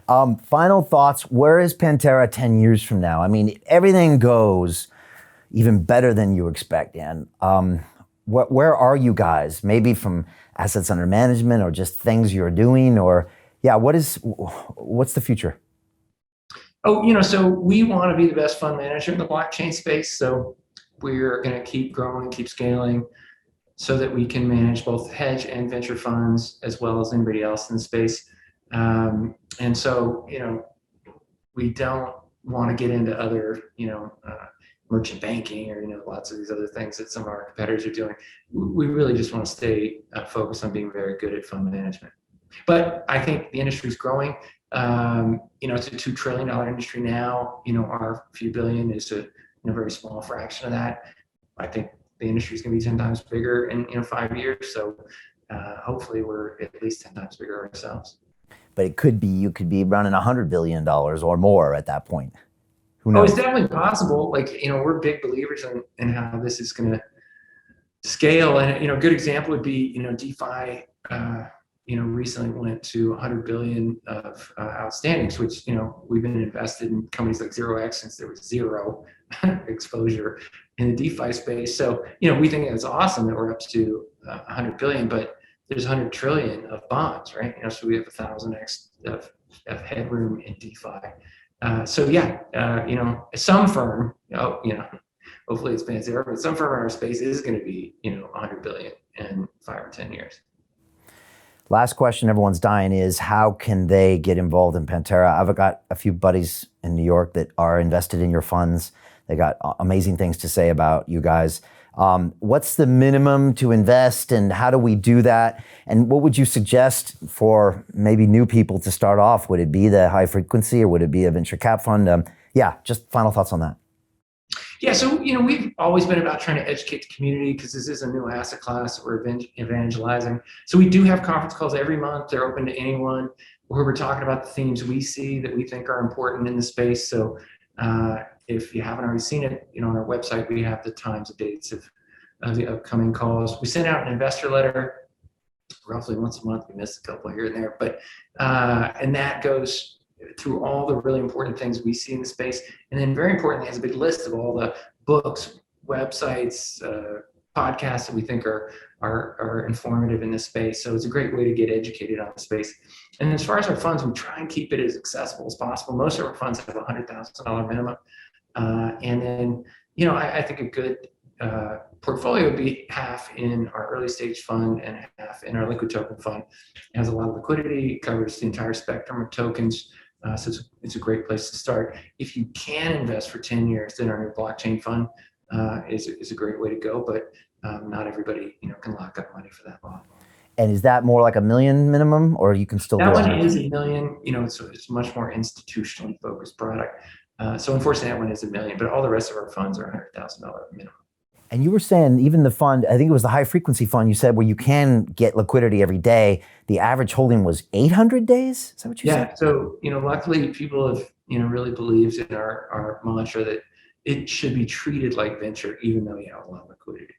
Final thoughts. Where is Pantera 10 years from now? I mean, everything goes even better than you expect, Dan. Where are you guys? Maybe from assets under management or just things you're doing, or what's the future? Oh, so we want to be the best fund manager in the blockchain space. So we're going to keep growing, keep scaling so that we can manage both hedge and venture funds as well as anybody else in the space. And so, we don't want to get into other, merchant banking or, lots of these other things that some of our competitors are doing. We really just want to stay focused on being very good at fund management. But I think the industry is growing. It's a $2 trillion industry now. Our few billion is a very small fraction of that. I think the industry is going to be 10 times bigger in 5 years. So hopefully we're at least 10 times bigger ourselves. But you could be running $100 billion or more at that point. Who knows? Oh, it's definitely possible. We're big believers in how this is going to scale. And, a good example would be, DeFi, recently went to 100 billion of outstandings, which, we've been invested in companies like 0x since there was zero exposure in the DeFi space. So, we think it's awesome that we're up to 100 billion, but there's 100 trillion of bonds, right? So we have 1,000x of headroom in DeFi. Some firm, hopefully it's Pantera, but some firm in our space is going to be, 100 billion in 5 or 10 years. Last question everyone's dying is, how can they get involved in Pantera? I've got a few buddies in New York that are invested in your funds. They got amazing things to say about you guys. What's the minimum to invest, and how do we do that? And what would you suggest for maybe new people to start off? Would it be the high frequency, or would it be a venture cap fund? Just final thoughts on that. Yeah, so we've always been about trying to educate the community because this is a new asset class that we're evangelizing. So we do have conference calls every month. They're open to anyone where we're talking about the themes we see that we think are important in the space. So if you haven't already seen it, on our website we have the times and dates of the upcoming calls. We send out an investor letter roughly once a month. We miss a couple here and there, but and that goes through all the really important things we see in the space. And then very importantly, has a big list of all the books, websites, podcasts that we think are informative in this space. So it's a great way to get educated on the space. And as far as our funds, we try and keep it as accessible as possible. Most of our funds have a $100,000 minimum. And then, I think a good portfolio would be half in our early stage fund and half in our liquid token fund. It has a lot of liquidity, covers the entire spectrum of tokens. So it's a great place to start. If you can invest for 10 years, then our new blockchain fund is a great way to go. But not everybody, can lock up money for that long. And is that more like $1 million minimum, or you can still that do one it? is $1 million. It's a much more institutionally focused product. So unfortunately, that one is $1 million. But all the rest of our funds are $100,000 minimum. And you were saying even the fund, I think it was the high frequency fund, you said, where you can get liquidity every day, the average holding was 800 days? Is that what you said? Yeah, so, luckily people have, really believes in our mantra that it should be treated like venture, even though you have a lot of liquidity.